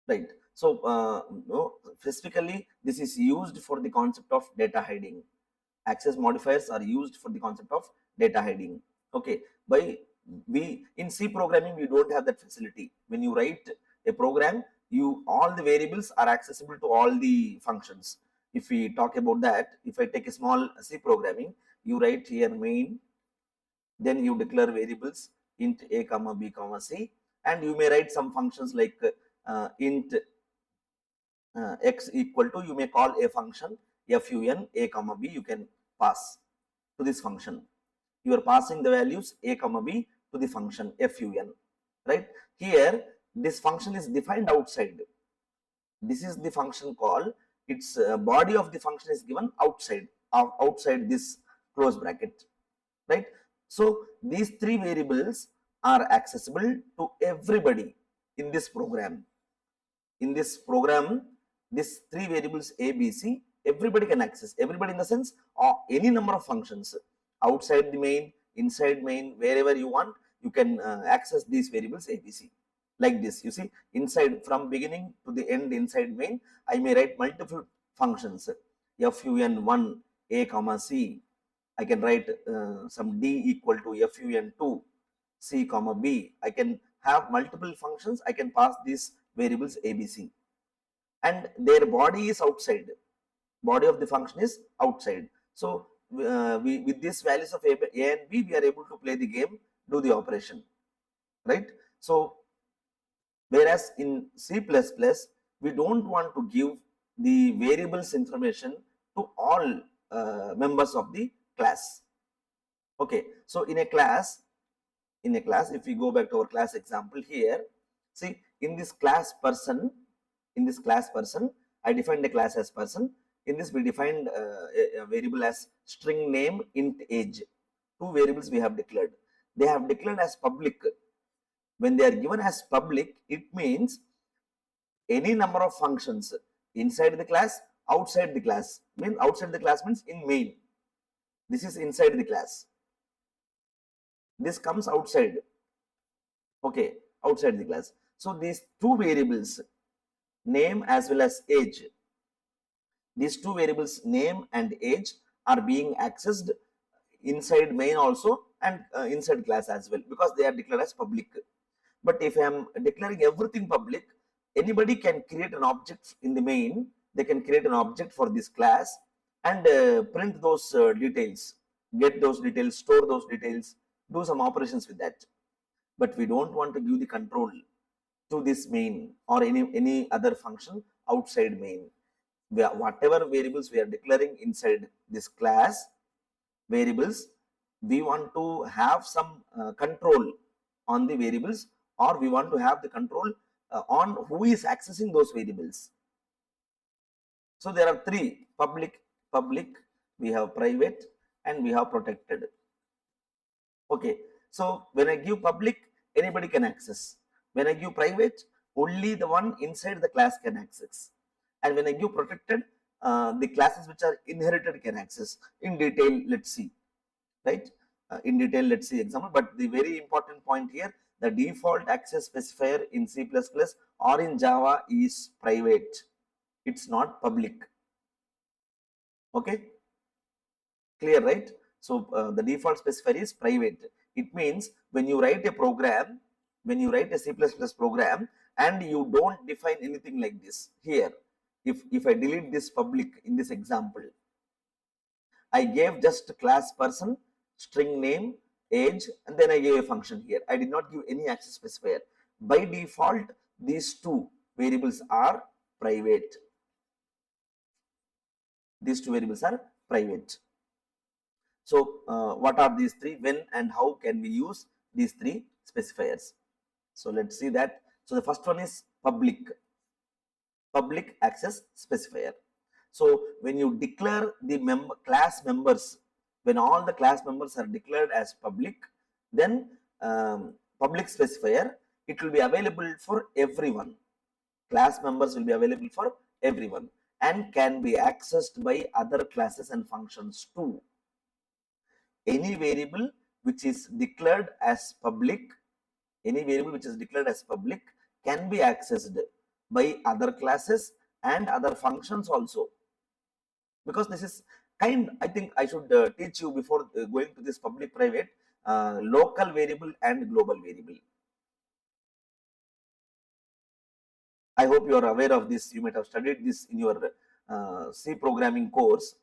right? So no, specifically this is used for the concept of data hiding. Access modifiers are used for the concept of data hiding. Okay, by we in C programming we don't have that facility. When you write a program, you all the variables are accessible to all the functions. If we talk about that, if I take a small C programming, you write here main, then you declare variables int a comma b comma c, and you may write some functions like int x equal to, you may call a function fun a comma b, you can pass to this function. You are passing the values a comma b to the function fun, right? Here this function is defined outside. This is the function call. Its body of the function is given outside this close bracket, right? So these three variables are accessible to everybody in this program. In this program, these three variables a, b, c, everybody can access. Everybody in the sense of any number of functions outside the main, inside main, wherever you want, you can access these variables a, b, c. Like this, you see, inside from beginning to the end inside main, I may write multiple functions fun1 a comma c. I can write some d equal to fun2 c comma b. I can have multiple functions. I can pass these variables a, b, c, and their body is outside. Body of the function is outside. So we with these values of a and b, we are able to play the game, do the operation, right? So whereas in C++, we don't want to give the variables information to all members of the class. Okay, so in a class, if we go back to our class example here, see, in this class person, I defined a class as person. In this we defined a variable as string name int age. Two variables we have declared. They have declared as public. When they are given as public, it means any number of functions inside the class, outside the class. Outside the class means in main. This is inside the class. This comes outside. Okay, outside the class. So these two variables, name as well as age, these two variables, name and age, are being accessed inside main also and inside class as well, because they are declared as public. But if I am declaring everything public, anybody can create an object in the main. They can create an object for this class and print those details, get those details, store those details, do some operations with that. But we don't want to give the control to this main or any other function outside main. Whatever variables we are declaring inside this class variables, we want to have some control on the variables, or we want to have the control on who is accessing those variables. So there are three: public, we have private, and we have protected. Okay, so when I give public, anybody can access. When I give private, only the one inside the class can access. And when I give protected, the classes which are inherited can access. In detail, let's see, right? In detail, let's see example. But the very important point here, the default access specifier in C++ or in Java is private. It's not public. Okay, clear, right? So the default specifier is private. It means when you write a program, when you write a C++ program and you don't define anything like this here, if I delete this public in this example, I gave just class person, string name, age, and then I gave a function here. I did not give any access specifier. By default, these two variables are private. These two variables are private. So what are these three? When and how can we use these three specifiers? So let's see that. So the first one is public access specifier. So when you declare the class members, when all the class members are declared as public, then public specifier, it will be available for everyone. Class members will be available for everyone and can be accessed by other classes and functions too. Any variable which is declared as public, can be accessed by other classes and other functions also. Because this is I think I should teach you before going to this public private, local variable and global variable. I hope you are aware of this. You might have studied this in your C programming course,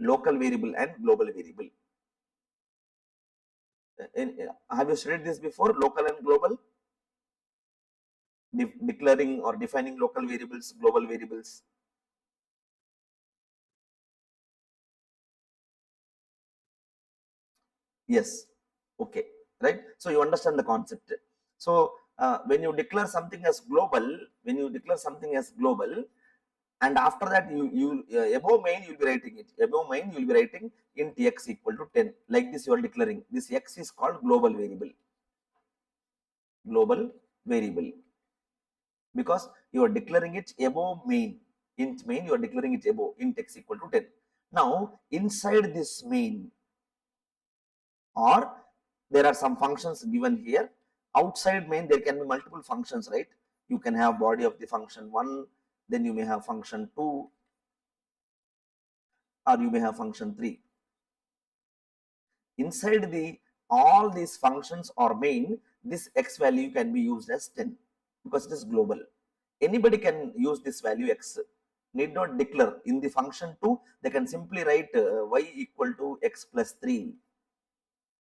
local variable and global variable. Have you studied this before, local and global? Declaring or defining local variables, global variables. Yes. Okay. Right. So you understand the concept. So when you declare something as global, and after that you above main you'll be writing it. Above main you'll be writing int x equal to 10. Like this you are declaring. This x is called global variable. Global variable. Because you are declaring it above main. Int main you are declaring it above int x equal to 10. Now inside this main, or there are some functions given here. Outside main there can be multiple functions, right? You can have body of the function 1, then you may have function 2, or you may have function 3. Inside all these functions or main, this x value can be used as 10 because it is global. Anybody can use this value x, need not declare. In the function 2, they can simply write y equal to x plus 3.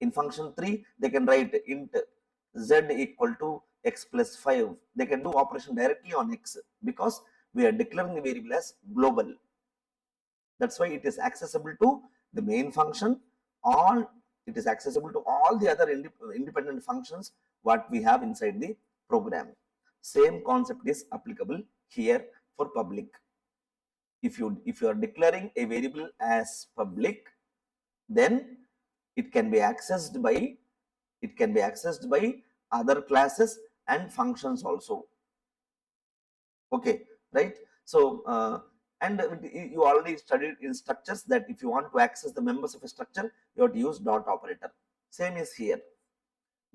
In function 3, they can write int z equal to x plus 5. They can do operation directly on x because we are declaring the variable as global. That's why it is accessible to the main function. It is accessible to all the other independent functions what we have inside the program. Same concept is applicable here for public. If you are declaring a variable as public, then it can be accessed by other classes and functions also. Okay, right? So and you already studied in structures that if you want to access the members of a structure, you have to use dot operator. Same is here.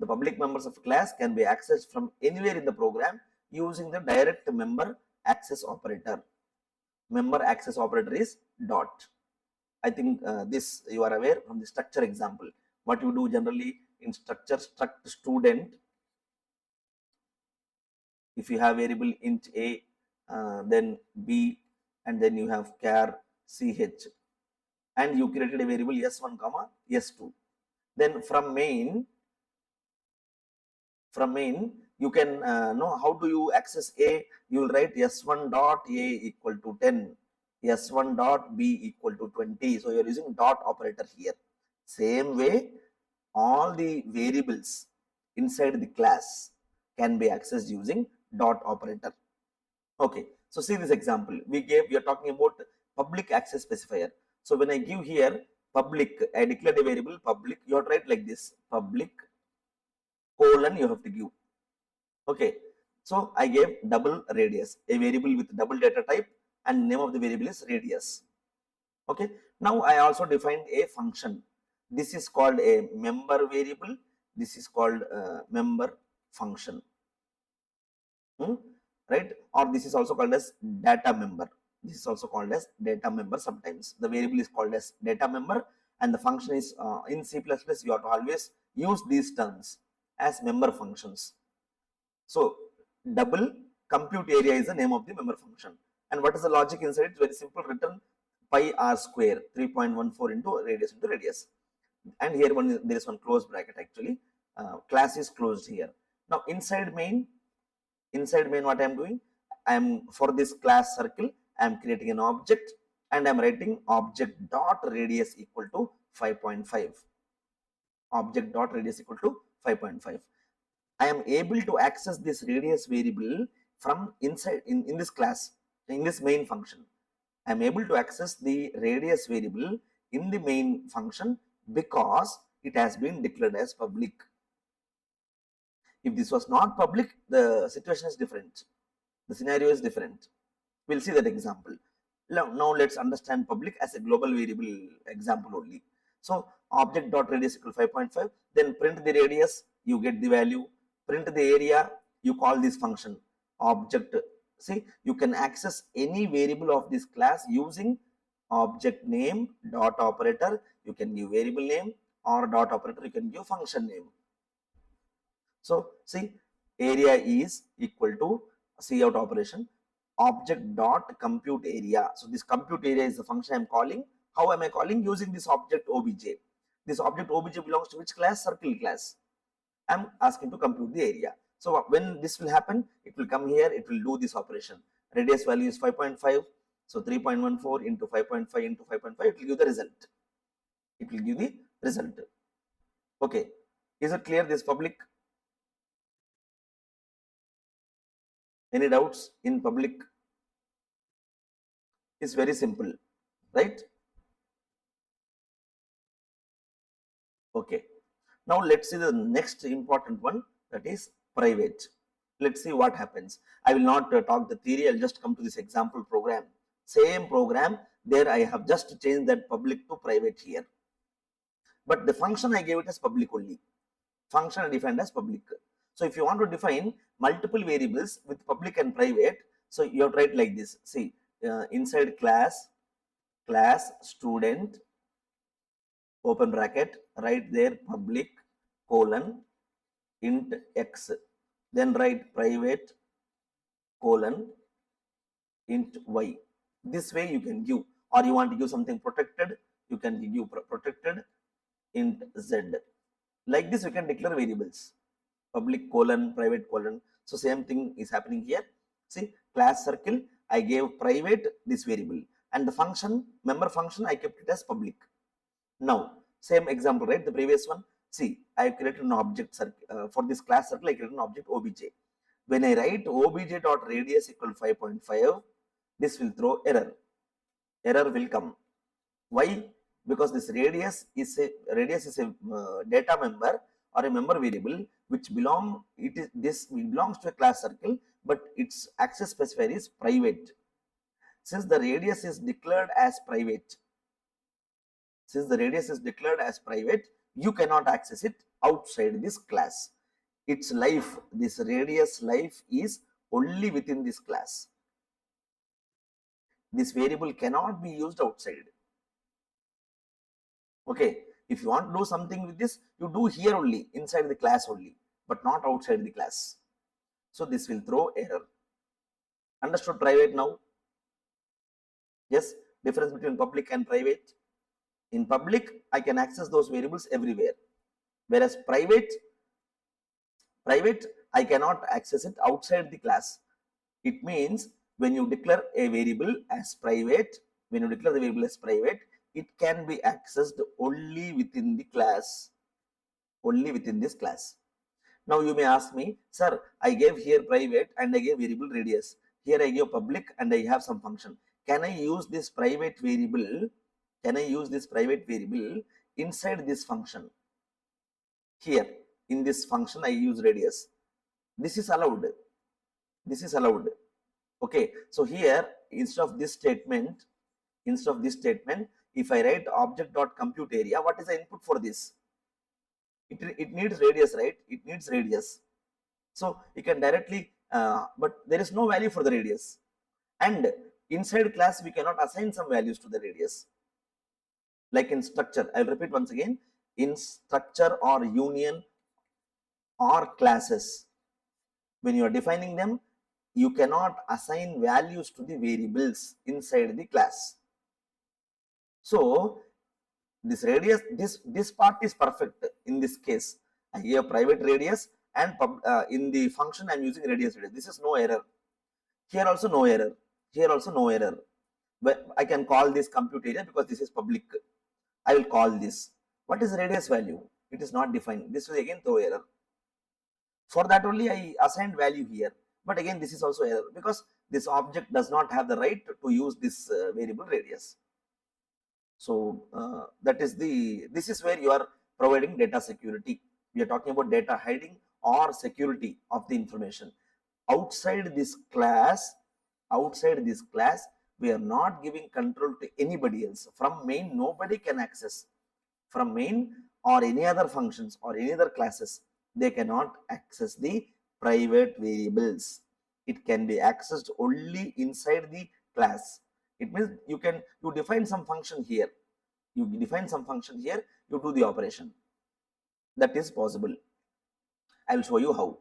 The public members of a class can be accessed from anywhere in the program using the direct member access operator. Member access operator is dot. I think this you are aware from the structure example. What you do generally in structure, struct student. If you have variable int a, then b, and then you have char ch, and you created a variable s1 comma s2. Then from main you can know how do you access a. You will write s1 dot a equal to 10, s1 dot b equal to 20. So you are using dot operator here. Same way, all the variables inside the class can be accessed using dot operator. Okay, so see this example we are talking about public access specifier. So when I give here public, I declared a variable public. You have to write like this, public colon you have to give. Okay, so I gave double radius, a variable with double data type, and name of the variable is radius. Okay, now I also defined a function. This is called a member variable. This is called member function. Right? Or this is also called as data member. This is also called as data member. Sometimes the variable is called as data member, and the function is in C++. You have to always use these terms as member functions. So double compute area is the name of the member function. And what is the logic inside? It's very simple. Return pi r square, 3.14 into radius. And here there is one close bracket actually. Class is closed here. Now inside main what I am doing, I am for this class circle, I am creating an object and I am writing object dot radius equal to 5.5. Object dot radius equal to 5.5. I am able to access this radius variable from inside in this class, in this main function. I am able to access the radius variable in the main function because it has been declared as public. If this was not public, the situation is different. The scenario is different. We'll see that example. Now let's understand public as a global variable example only. So object dot radius equal 5.5. Then print the radius, you get the value. Print the area, you call this function object See, you can access any variable of this class using object name dot operator. You can give variable name, or dot operator you can give function name. So see, area is equal to cout operation object dot compute area. So this compute area is the function I'm calling. How am I calling? Using this object obj. This object obj belongs to which class? Circle class. I'm asking to compute the area. So when this will happen, it will come here, it will do this operation. Radius value is 5.5. So 3.14 into 5.5 into 5.5, it will give the result. It will give the result. Okay. Is it clear, this public? Any doubts in public? It's very simple, right? Okay. Now let's see the next important one, that is private. Let's see what happens. I will not talk the theory, I'll just come to this example program. Same program, there I have just changed that public to private here. But the function I gave it as public only. Function I defined as public. So if you want to define multiple variables with public and private, so you have to write like this. See, inside class student, open bracket, write there public colon int x, then write private colon int y. This way you can give, or you want to give something protected, you can give protected int z. Like this, you can declare variables, public colon, private colon. So same thing is happening here. See, class circle, I gave private this variable, and the function, member function, I kept it as public. Now, same example, right? The previous one. See, I have created an object circle for this class circle. I created an object obj. When I write obj dot radius equal 5.5, this will throw error. Error will come. Why? Because this radius is a data member or a member variable which belongs to a class circle, but its access specifier is private. Since the radius is declared as private, you cannot access it outside this class. Its life, this radius life, is only within this class. This variable cannot be used outside. Okay, if you want to do something with this, you do here only, inside the class only, but not outside the class. So this will throw error. Understood private now? Yes, difference between public and private. In public, I can access those variables everywhere, whereas private, I cannot access it outside the class. It means when you declare a variable as private, it can be accessed only within the class, only within this class. Now you may ask me, sir, I gave here private and I gave variable radius. Here I give public and I have some function. Can I use this private variable? Inside this function? Here, in this function, I use radius. This is allowed. Okay, so here, instead of this statement, if I write object dot compute area, what is the input for this? It needs radius, right? It needs radius. So you can directly, but there is no value for the radius. And inside class, we cannot assign some values to the radius. Like in structure, I'll repeat once again, in structure or union or classes, when you are defining them, you cannot assign values to the variables inside the class. So this radius, this part is perfect in this case. I give private radius, and in the function I'm using radius. This is no error. Here also no error. But I can call this compute area because this is public. I will call this. What is radius value? It is not defined. This will again throw error. For that only I assigned value here. But again, this is also error because this object does not have the right to use this variable radius. So this is where you are providing data security. We are talking about data hiding or security of the information. Outside this class, we are not giving control to anybody else. From main, nobody can access. From main or any other functions or any other classes, they cannot access the private variables. It can be accessed only inside the class. It means you define some function here. You define some function here, you do the operation. That is possible. I will show you how.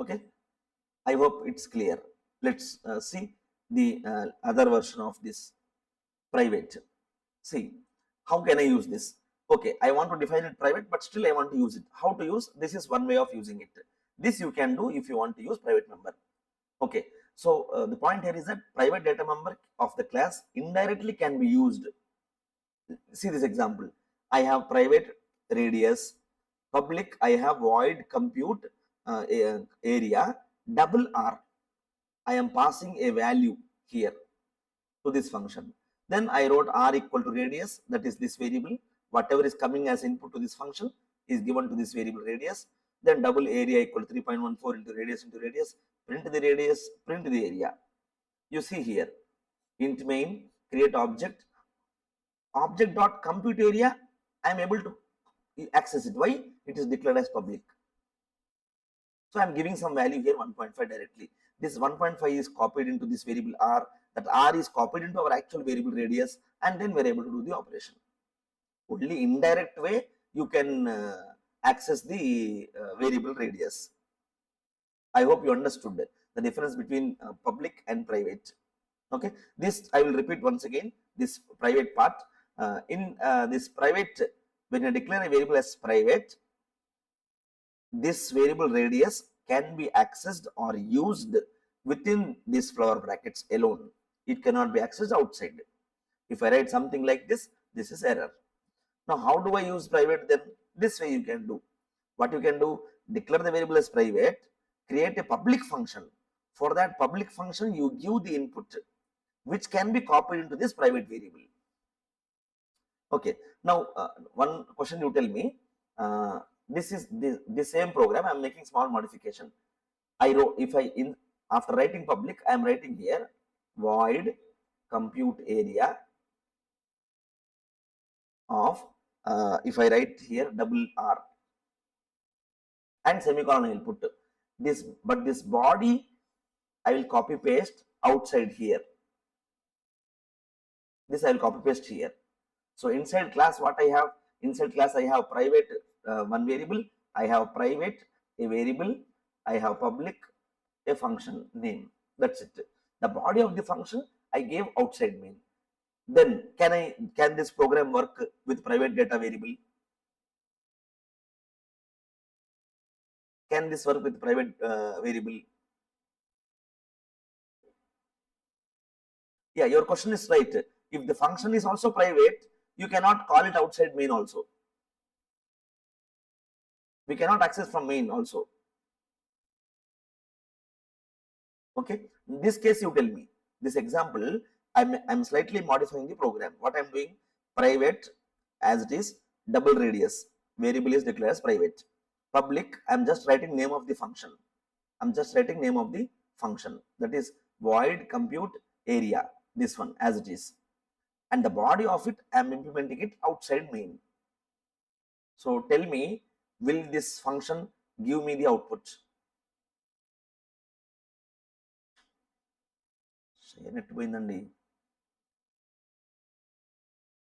Okay. I hope it's clear. Let's see the other version of this private. See, how can I use this? Okay, I want to define it private, but still I want to use it. How to use? This is one way of using it. This you can do if you want to use private member. Okay, so the point here is that private data member of the class indirectly can be used. See this example. I have private radius, public I have void compute area, double R. I am passing a value here to this function. Then I wrote R equal to radius, that is this variable. Whatever is coming as input to this function is given to this variable radius. Then double area equal to 3.14 into radius, print the radius, print the area. You see here, int main, create object dot compute area, I am able to access it. Why? It is declared as public. So I am giving some value here 1.5 directly. This 1.5 is copied into this variable R. That R is copied into our actual variable radius, and then we are able to do the operation. Only indirect way you can access the variable radius. I hope you understood the difference between public and private. Okay, this I will repeat once again. This private part. In this private, when you declare a variable as private, this variable radius can be accessed or used within these flower brackets alone. It cannot be accessed outside. If I write something like this, this is error. Now, how do I use private then? This way you can do. What you can do, declare the variable as private, create a public function. For that public function, you give the input, which can be copied into this private variable. Okay, now one question you tell me, this is the same program, I am making small modification. I wrote, after writing public, I am writing here void compute area of, if I write here double R and semicolon I will put this, but this body I will copy paste outside here. This I will copy paste here. So inside class, what I have? Inside class I have private one variable, I have private a variable, I have public a function name. That's it. The body of the function I gave outside main. Then can this program work with private data variable? Can this work with private variable? Yeah, your question is right. If the function is also private, you cannot call it outside main also. We cannot access from main also. Okay, in this case you tell me. This example, I'm slightly modifying the program. What I'm doing, private as it is, double radius, variable is declared as private. Public, I'm just writing name of the function. I'm just writing name of the function, that is void compute area, this one as it is. And the body of it, I'm implementing it outside main. So tell me, will this function give me the output? Net పోయిందండి.